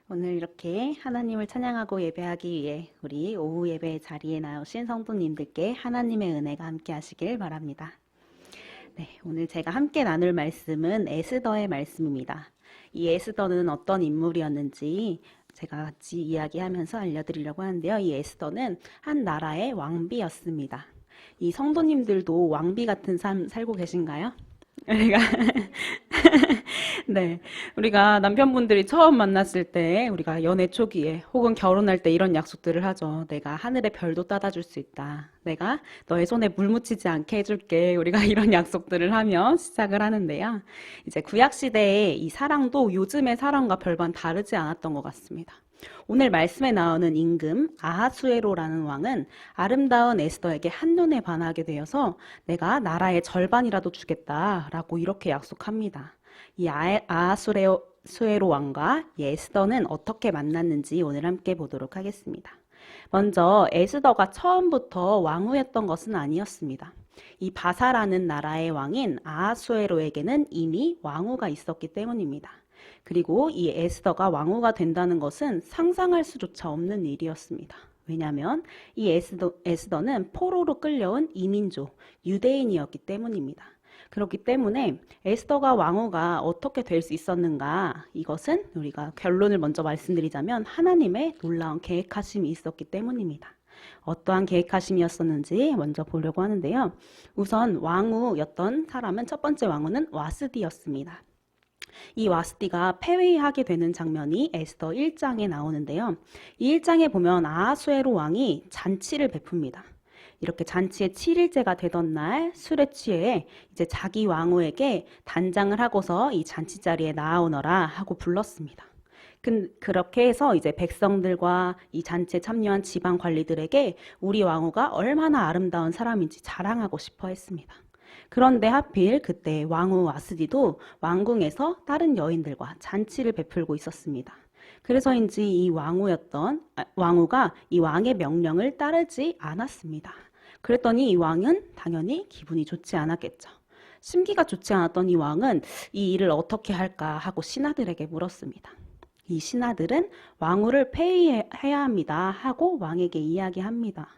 오늘 이렇게 하나님을 찬양하고 예배하기 위해 우리 오후 예배 자리에 나오신 성도님들께 하나님의 은혜가 함께 하시길 바랍니다. 네, 오늘 제가 함께 나눌 말씀은 에스더의 말씀입니다. 이 에스더는 어떤 인물이었는지 제가 같이 이야기하면서 알려드리려고 하는데요. 이 에스더는 한 나라의 왕비였습니다. 이 성도님들도 왕비 같은 삶 살고 계신가요? 네, 우리가 남편분들이 처음 만났을 때 우리가 연애 초기에 혹은 결혼할 때 이런 약속들을 하죠. 내가 하늘의 별도 따다 줄 수 있다. 내가 너의 손에 물 묻히지 않게 해줄게. 우리가 이런 약속들을 하며 시작을 하는데요. 이제 구약 시대에 이 사랑도 요즘의 사랑과 별반 다르지 않았던 것 같습니다. 오늘 말씀에 나오는 임금 아하수에로라는 왕은 아름다운 에스더에게 한눈에 반하게 되어서 내가 나라의 절반이라도 주겠다라고 이렇게 약속합니다. 이 아하수에로 왕과 이 에스더는 어떻게 만났는지 오늘 함께 보도록 하겠습니다. 먼저 에스더가 처음부터 왕후였던 것은 아니었습니다. 이 바사라는 나라의 왕인 아하수에로에게는 이미 왕후가 있었기 때문입니다. 그리고 이 에스더가 왕후가 된다는 것은 상상할 수조차 없는 일이었습니다. 왜냐하면 이 에스더는 포로로 끌려온 이민족, 유대인이었기 때문입니다. 그렇기 때문에 에스더가 왕후가 어떻게 될 수 있었는가? 이것은 우리가 결론을 먼저 말씀드리자면 하나님의 놀라운 계획하심이 있었기 때문입니다. 어떠한 계획하심이었었는지 먼저 보려고 하는데요. 우선 왕후였던 사람은 첫 번째 왕후는 와스디였습니다. 이 와스디가 폐위하게 되는 장면이 에스더 1장에 나오는데요. 이 1장에 보면 아하수에로 왕이 잔치를 베풉니다. 이렇게 잔치의 7일째가 되던 날 술에 취해 이제 자기 왕후에게 단장을 하고서 이 잔치 자리에 나아오너라 하고 불렀습니다. 그렇게 해서 이제 백성들과 이 잔치에 참여한 지방 관리들에게 우리 왕후가 얼마나 아름다운 사람인지 자랑하고 싶어 했습니다. 그런데 하필 그때 왕후 와스디도 왕궁에서 다른 여인들과 잔치를 베풀고 있었습니다. 그래서인지 이 왕후가 이 왕의 명령을 따르지 않았습니다. 그랬더니 이 왕은 당연히 기분이 좋지 않았겠죠. 심기가 좋지 않았던 이 왕은 이 일을 어떻게 할까 하고 신하들에게 물었습니다. 이 신하들은 왕후를 폐위해야 합니다 하고 왕에게 이야기합니다.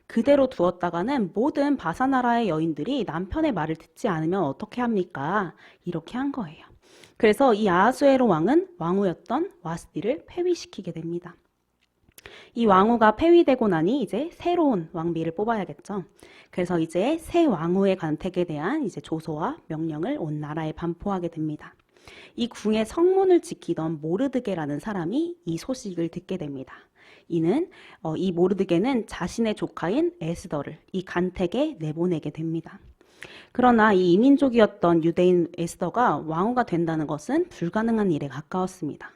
그대로 두었다가는 모든 바사나라의 여인들이 남편의 말을 듣지 않으면 어떻게 합니까? 이렇게 한 거예요. 그래서 이 아하수에로 왕은 왕후였던 와스디를 폐위시키게 됩니다. 이 왕후가 폐위되고 나니 이제 새로운 왕비를 뽑아야겠죠. 그래서 이제 새 왕후의 간택에 대한 이제 조서와 명령을 온 나라에 반포하게 됩니다. 이 궁의 성문을 지키던 모르드게라는 사람이 이 소식을 듣게 됩니다. 이 모르드게는 자신의 조카인 에스더를 이 간택에 내보내게 됩니다. 그러나 이 이민족이었던 유대인 에스더가 왕후가 된다는 것은 불가능한 일에 가까웠습니다.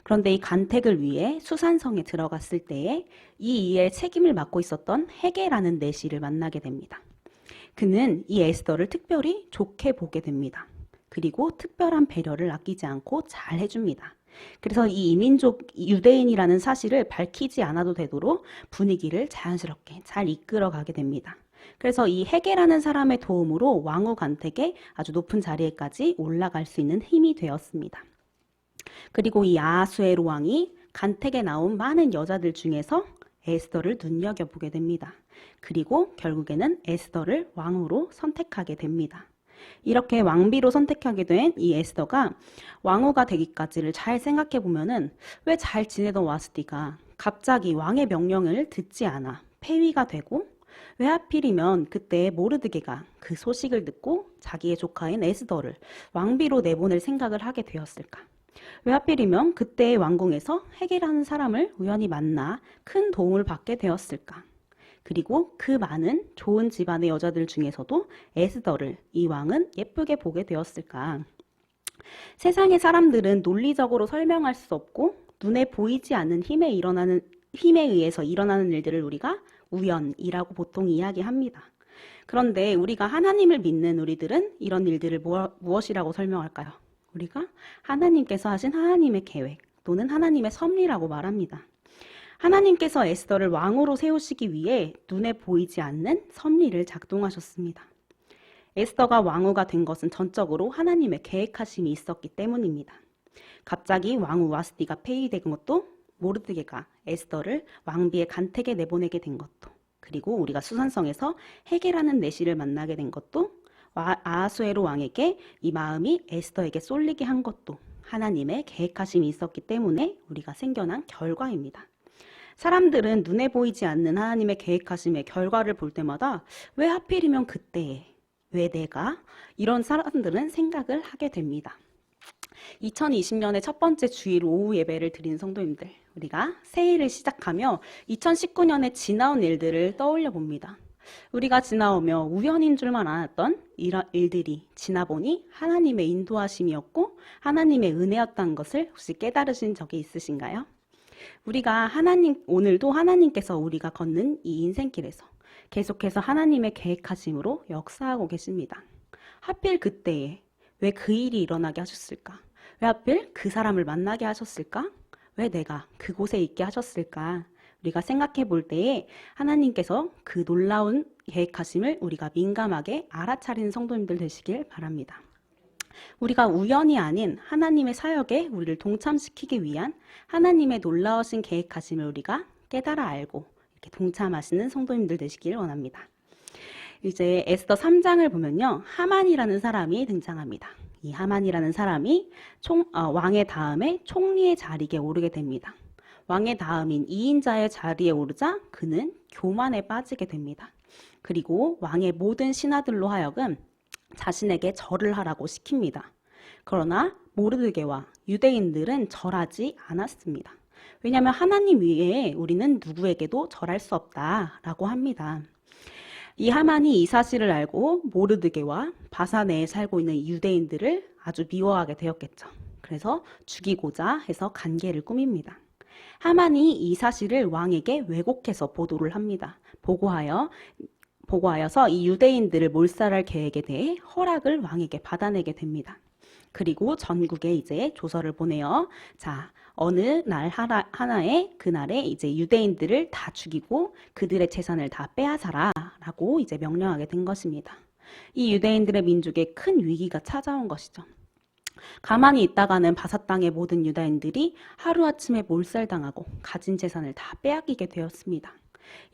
그런데 이 간택을 위해 수산성에 들어갔을 때에 이 일의 책임을 맡고 있었던 헤게라는 내시를 만나게 됩니다. 그는 이 에스더를 특별히 좋게 보게 됩니다. 그리고 특별한 배려를 아끼지 않고 잘 해줍니다. 그래서 이 이민족 유대인이라는 사실을 밝히지 않아도 되도록 분위기를 자연스럽게 잘 이끌어가게 됩니다. 그래서 이 헤게라는 사람의 도움으로 왕후 간택의 아주 높은 자리에까지 올라갈 수 있는 힘이 되었습니다. 그리고 이 아하수에로 왕이 간택에 나온 많은 여자들 중에서 에스더를 눈여겨보게 됩니다. 그리고 결국에는 에스더를 왕후로 선택하게 됩니다. 이렇게 왕비로 선택하게 된 이 에스더가 왕후가 되기까지를 잘 생각해 보면은 왜 잘 지내던 와스디가 갑자기 왕의 명령을 듣지 않아 폐위가 되고 왜 하필이면 그때 모르드게가 그 소식을 듣고 자기의 조카인 에스더를 왕비로 내보낼 생각을 하게 되었을까? 왜 하필이면 그때의 왕궁에서 헤게라는 사람을 우연히 만나 큰 도움을 받게 되었을까? 그리고 그 많은 좋은 집안의 여자들 중에서도 에스더를 이 왕은 예쁘게 보게 되었을까? 세상의 사람들은 논리적으로 설명할 수 없고 눈에 보이지 않는 힘에 의해서 일어나는 일들을 우리가 우연이라고 보통 이야기합니다. 그런데 우리가 하나님을 믿는 우리들은 이런 일들을 무엇이라고 설명할까요? 우리가 하나님께서 하신 하나님의 계획 또는 하나님의 섭리라고 말합니다. 하나님께서 에스더를 왕으로 세우시기 위해 눈에 보이지 않는 섭리를 작동하셨습니다. 에스더가 왕후가 된 것은 전적으로 하나님의 계획하심이 있었기 때문입니다. 갑자기 왕후 와스티가 폐위된 것도, 모르드게가 에스더를 왕비의 간택에 내보내게 된 것도, 그리고 우리가 수산성에서 헤게라는 내시를 만나게 된 것도, 아하수에로 왕에게 이 마음이 에스더에게 쏠리게 한 것도 하나님의 계획하심이 있었기 때문에 우리가 생겨난 결과입니다. 사람들은 눈에 보이지 않는 하나님의 계획하심의 결과를 볼 때마다 왜 하필이면 그때에, 왜 내가, 이런 사람들은 생각을 하게 됩니다. 2020년의 첫 번째 주일 오후 예배를 드린 성도님들, 우리가 새해를 시작하며 2019년에 지나온 일들을 떠올려 봅니다. 우리가 지나오며 우연인 줄만 알았던 이런 일들이 지나보니 하나님의 인도하심이었고 하나님의 은혜였다는 것을 혹시 깨달으신 적이 있으신가요? 우리가 오늘도 하나님께서 우리가 걷는 이 인생길에서 계속해서 하나님의 계획하심으로 역사하고 계십니다. 하필 그때에 왜 그 일이 일어나게 하셨을까? 왜 하필 그 사람을 만나게 하셨을까? 왜 내가 그곳에 있게 하셨을까? 우리가 생각해 볼 때에 하나님께서 그 놀라운 계획하심을 우리가 민감하게 알아차리는 성도님들 되시길 바랍니다. 우리가 우연이 아닌 하나님의 사역에 우리를 동참시키기 위한 하나님의 놀라우신 계획하심을 우리가 깨달아 알고 이렇게 동참하시는 성도님들 되시길 원합니다. 이제 에스더 3장을 보면요, 하만이라는 사람이 등장합니다. 이 하만이라는 사람이 왕의 다음에 총리의 자리에 오르게 됩니다. 왕의 다음인 2인자의 자리에 오르자 그는 교만에 빠지게 됩니다. 그리고 왕의 모든 신하들로 하여금 자신에게 절을 하라고 시킵니다. 그러나 모르드게와 유대인들은 절하지 않았습니다. 왜냐하면 하나님 외에 우리는 누구에게도 절할 수 없다라고 합니다. 이 하만이 이 사실을 알고 모르드게와 바사내에 살고 있는 유대인들을 아주 미워하게 되었겠죠. 그래서 죽이고자 해서 간계를 꾸밉니다. 하만이 이 사실을 왕에게 왜곡해서 보도를 합니다. 보고하여서 이 유대인들을 몰살할 계획에 대해 허락을 왕에게 받아내게 됩니다. 그리고 전국에 이제 조서를 보내요. 자, 어느 날 하나에 그날에 이제 유대인들을 다 죽이고 그들의 재산을 다 빼앗아라 라고 이제 명령하게 된 것입니다. 이 유대인들의 민족에 큰 위기가 찾아온 것이죠. 가만히 있다가는 바사 땅의 모든 유다인들이 하루아침에 몰살당하고 가진 재산을 다 빼앗기게 되었습니다.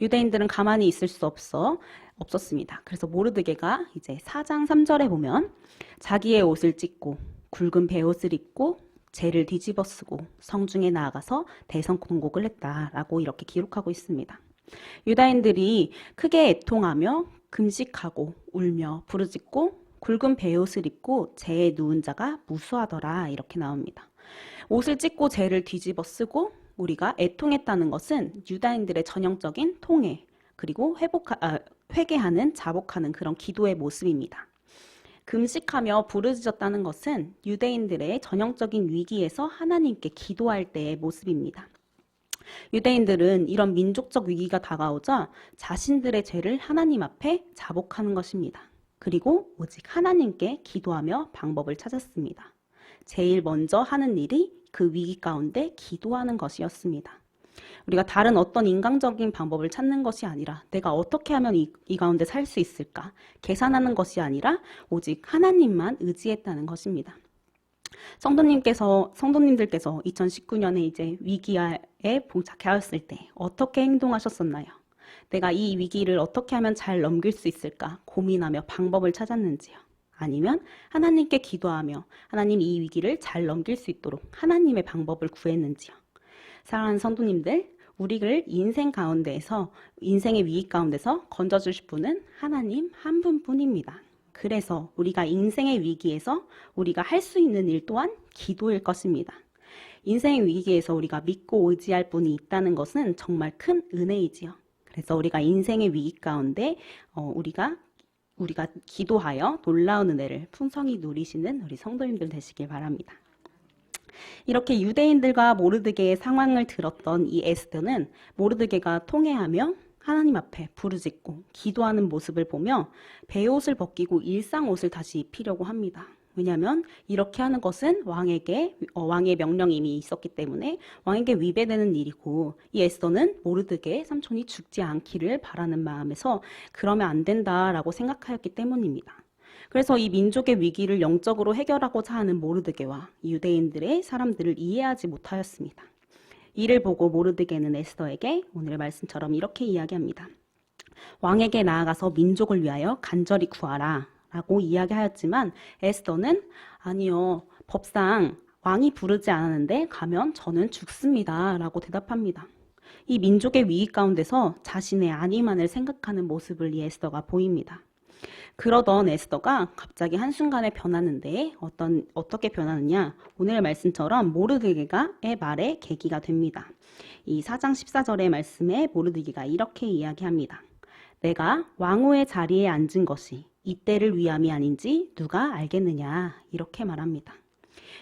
유대인들은 가만히 있을 수 없었습니다. 그래서 모르드게가 이제 4장 3절에 보면 자기의 옷을 찢고 굵은 베옷을 입고 재를 뒤집어 쓰고 성중에 나아가서 대성통곡을 했다라고 이렇게 기록하고 있습니다. 유다인들이 크게 애통하며 금식하고 울며 부르짖고 굵은 베옷을 입고 재에 누운 자가 무수하더라 이렇게 나옵니다. 옷을 찢고 재를 뒤집어 쓰고 우리가 애통했다는 것은 유다인들의 전형적인 통회 그리고 회개하는 자복하는 그런 기도의 모습입니다. 금식하며 부르짖었다는 것은 유대인들의 전형적인 위기에서 하나님께 기도할 때의 모습입니다. 유대인들은 이런 민족적 위기가 다가오자 자신들의 죄를 하나님 앞에 자복하는 것입니다. 그리고 오직 하나님께 기도하며 방법을 찾았습니다. 제일 먼저 하는 일이 그 위기 가운데 기도하는 것이었습니다. 우리가 다른 어떤 인간적인 방법을 찾는 것이 아니라 내가 어떻게 하면 이 가운데 살 수 있을까 계산하는 것이 아니라 오직 하나님만 의지했다는 것입니다. 성도님들께서 2019년에 이제 위기에 봉착하였을 때 어떻게 행동하셨었나요? 내가 이 위기를 어떻게 하면 잘 넘길 수 있을까 고민하며 방법을 찾았는지요? 아니면 하나님께 기도하며 하나님 이 위기를 잘 넘길 수 있도록 하나님의 방법을 구했는지요? 사랑하는 성도님들, 우리를 인생의 위기 가운데서 건져주실 분은 하나님 한 분뿐입니다. 그래서 우리가 인생의 위기에서 우리가 할 수 있는 일 또한 기도일 것입니다. 인생의 위기에서 우리가 믿고 의지할 분이 있다는 것은 정말 큰 은혜이지요. 그래서 우리가 인생의 위기 가운데 우리가 기도하여 놀라운 은혜를 풍성히 누리시는 우리 성도님들 되시길 바랍니다. 이렇게 유대인들과 모르드게의 상황을 들었던 이 에스더는 모르드게가 통회하며 하나님 앞에 부르짖고 기도하는 모습을 보며 베옷을 벗기고 일상 옷을 다시 입히려고 합니다. 왜냐하면 이렇게 하는 것은 왕의 명령이 이미 있었기 때문에 왕에게 위배되는 일이고, 이 에스더는 모르드게 삼촌이 죽지 않기를 바라는 마음에서 그러면 안 된다라고 생각하였기 때문입니다. 그래서 이 민족의 위기를 영적으로 해결하고자 하는 모르드게와 유대인들의 사람들을 이해하지 못하였습니다. 이를 보고 모르드게는 에스더에게 오늘의 말씀처럼 이렇게 이야기합니다. 왕에게 나아가서 민족을 위하여 간절히 구하라 라고 이야기하였지만, 에스더는 아니요, 법상 왕이 부르지 않았는데 가면 저는 죽습니다 라고 대답합니다. 이 민족의 위기 가운데서 자신의 안위만을 생각하는 모습을 이 에스더가 보입니다. 그러던 에스더가 갑자기 한순간에 변하는데 어떻게 변하느냐? 오늘의 말씀처럼 모르드게가의 말의 계기가 됩니다. 이 4장 14절의 말씀에 모르드게가 이렇게 이야기합니다. 내가 왕후의 자리에 앉은 것이 이때를 위함이 아닌지 누가 알겠느냐? 이렇게 말합니다.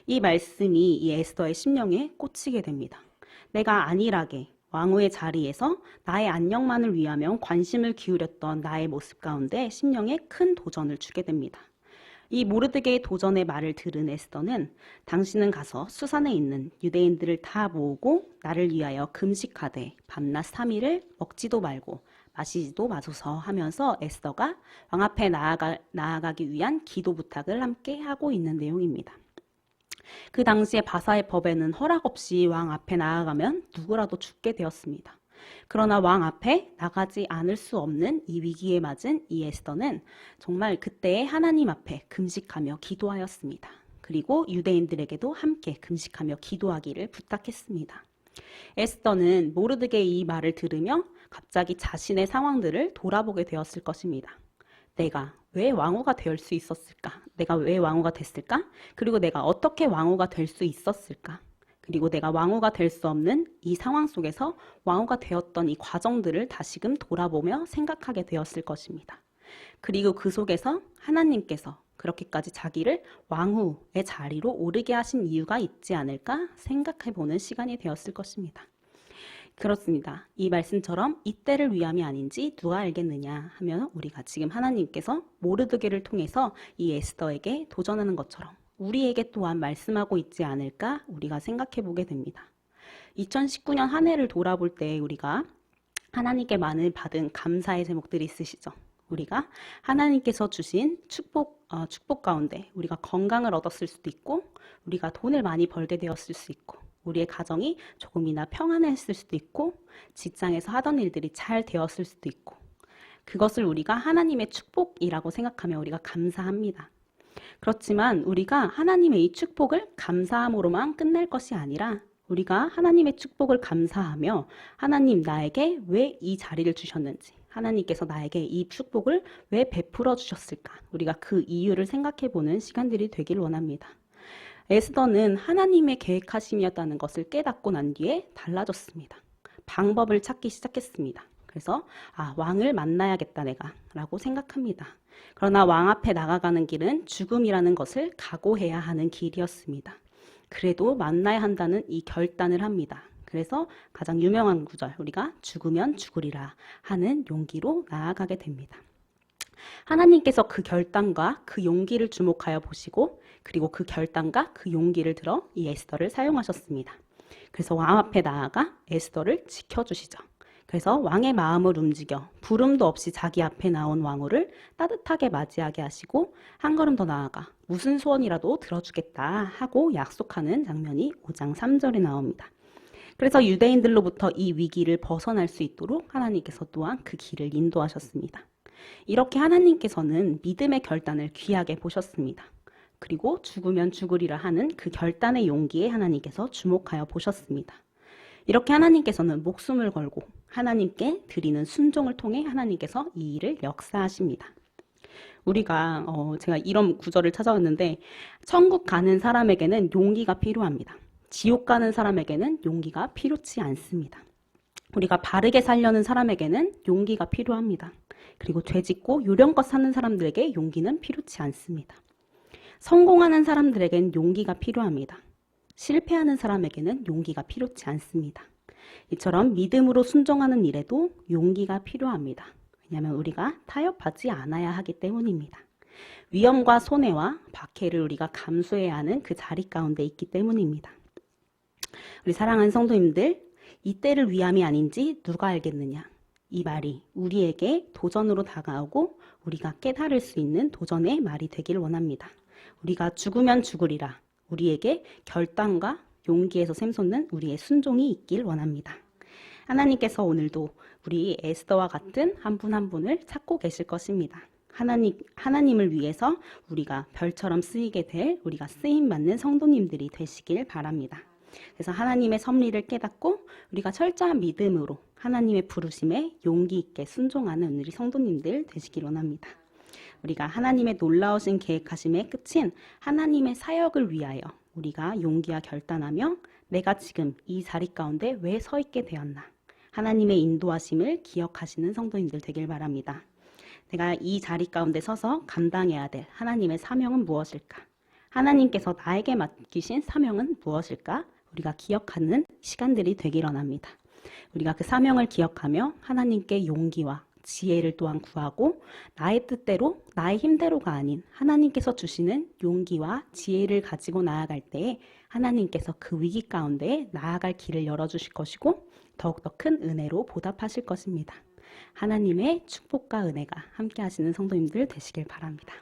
이 말씀이 이 에스더의 심령에 꽂히게 됩니다. 내가 안일하게 왕후의 자리에서 나의 안녕만을 위하며 관심을 기울였던 나의 모습 가운데 심령에 큰 도전을 주게 됩니다. 이 모르드게의 도전의 말을 들은 에스더는 당신은 가서 수산에 있는 유대인들을 다 모으고 나를 위하여 금식하되 밤낮 3일을 먹지도 말고 마시지도 마소서 하면서 에스더가 왕 앞에 나아가기 위한 기도 부탁을 함께 하고 있는 내용입니다. 그 당시에 바사의 법에는 허락 없이 왕 앞에 나아가면 누구라도 죽게 되었습니다. 그러나 왕 앞에 나가지 않을 수 없는 이 위기에 맞은 이 에스더는 정말 그때 하나님 앞에 금식하며 기도하였습니다. 그리고 유대인들에게도 함께 금식하며 기도하기를 부탁했습니다. 에스더는 모르드게의 이 말을 들으며 갑자기 자신의 상황들을 돌아보게 되었을 것입니다. 내가 왜 왕후가 될 수 있었을까? 내가 왜 왕후가 됐을까? 그리고 내가 어떻게 왕후가 될 수 있었을까? 그리고 내가 왕후가 될 수 없는 이 상황 속에서 왕후가 되었던 이 과정들을 다시금 돌아보며 생각하게 되었을 것입니다. 그리고 그 속에서 하나님께서 그렇게까지 자기를 왕후의 자리로 오르게 하신 이유가 있지 않을까 생각해보는 시간이 되었을 것입니다. 그렇습니다. 이 말씀처럼 이때를 위함이 아닌지 누가 알겠느냐 하면 우리가 지금 하나님께서 모르드게를 통해서 이 에스더에게 도전하는 것처럼 우리에게 또한 말씀하고 있지 않을까 우리가 생각해 보게 됩니다. 2019년 한 해를 돌아볼 때 우리가 하나님께 많은 받은 감사의 제목들이 있으시죠. 우리가 하나님께서 주신 축복 가운데 우리가 건강을 얻었을 수도 있고, 우리가 돈을 많이 벌게 되었을 수 있고, 우리의 가정이 조금이나 평안했을 수도 있고, 직장에서 하던 일들이 잘 되었을 수도 있고, 그것을 우리가 하나님의 축복이라고 생각하며 우리가 감사합니다. 그렇지만 우리가 하나님의 이 축복을 감사함으로만 끝낼 것이 아니라 우리가 하나님의 축복을 감사하며 하나님 나에게 왜 이 자리를 주셨는지, 하나님께서 나에게 이 축복을 왜 베풀어 주셨을까, 우리가 그 이유를 생각해 보는 시간들이 되길 원합니다. 에스더는 하나님의 계획하심이었다는 것을 깨닫고 난 뒤에 달라졌습니다. 방법을 찾기 시작했습니다. 그래서 왕을 만나야겠다 내가 라고 생각합니다. 그러나 왕 앞에 나가가는 길은 죽음이라는 것을 각오해야 하는 길이었습니다. 그래도 만나야 한다는 이 결단을 합니다. 그래서 가장 유명한 구절, 우리가 죽으면 죽으리라 하는 용기로 나아가게 됩니다. 하나님께서 그 결단과 그 용기를 주목하여 보시고, 그리고 그 결단과 그 용기를 들어 이 에스더를 사용하셨습니다. 그래서 왕 앞에 나아가 에스더를 지켜주시죠. 그래서 왕의 마음을 움직여 부름도 없이 자기 앞에 나온 왕후를 따뜻하게 맞이하게 하시고, 한 걸음 더 나아가 무슨 소원이라도 들어주겠다 하고 약속하는 장면이 5장 3절에 나옵니다. 그래서 유대인들로부터 이 위기를 벗어날 수 있도록 하나님께서 또한 그 길을 인도하셨습니다. 이렇게 하나님께서는 믿음의 결단을 귀하게 보셨습니다. 그리고 죽으면 죽으리라 하는 그 결단의 용기에 하나님께서 주목하여 보셨습니다. 이렇게 하나님께서는 목숨을 걸고 하나님께 드리는 순종을 통해 하나님께서 이 일을 역사하십니다. 우리가 제가 이런 구절을 찾아왔는데, 천국 가는 사람에게는 용기가 필요합니다. 지옥 가는 사람에게는 용기가 필요치 않습니다. 우리가 바르게 살려는 사람에게는 용기가 필요합니다. 그리고 죄짓고 요령껏 사는 사람들에게 용기는 필요치 않습니다. 성공하는 사람들에게는 용기가 필요합니다. 실패하는 사람에게는 용기가 필요치 않습니다. 이처럼 믿음으로 순종하는 일에도 용기가 필요합니다. 왜냐하면 우리가 타협하지 않아야 하기 때문입니다. 위험과 손해와 박해를 우리가 감수해야 하는 그 자리 가운데 있기 때문입니다. 우리 사랑하는 성도님들, 이때를 위함이 아닌지 누가 알겠느냐? 이 말이 우리에게 도전으로 다가오고 우리가 깨달을 수 있는 도전의 말이 되길 원합니다. 우리가 죽으면 죽으리라. 우리에게 결단과 용기에서 샘솟는 우리의 순종이 있길 원합니다. 하나님께서 오늘도 우리 에스더와 같은 한 분 한 분을 찾고 계실 것입니다. 하나님을 위해서 우리가 별처럼 쓰이게 될 우리가 쓰임받는 성도님들이 되시길 바랍니다. 그래서 하나님의 섭리를 깨닫고 우리가 철저한 믿음으로 하나님의 부르심에 용기 있게 순종하는 우리 성도님들 되시길 원합니다. 우리가 하나님의 놀라우신 계획하심의 끝인 하나님의 사역을 위하여 우리가 용기와 결단하며 내가 지금 이 자리 가운데 왜 서 있게 되었나? 하나님의 인도하심을 기억하시는 성도님들 되길 바랍니다. 내가 이 자리 가운데 서서 감당해야 될 하나님의 사명은 무엇일까? 하나님께서 나에게 맡기신 사명은 무엇일까? 우리가 기억하는 시간들이 되길 원합니다. 우리가 그 사명을 기억하며 하나님께 용기와 지혜를 또한 구하고 나의 뜻대로 나의 힘대로가 아닌 하나님께서 주시는 용기와 지혜를 가지고 나아갈 때에 하나님께서 그 위기 가운데 나아갈 길을 열어주실 것이고 더욱더 큰 은혜로 보답하실 것입니다. 하나님의 축복과 은혜가 함께 하시는 성도님들 되시길 바랍니다.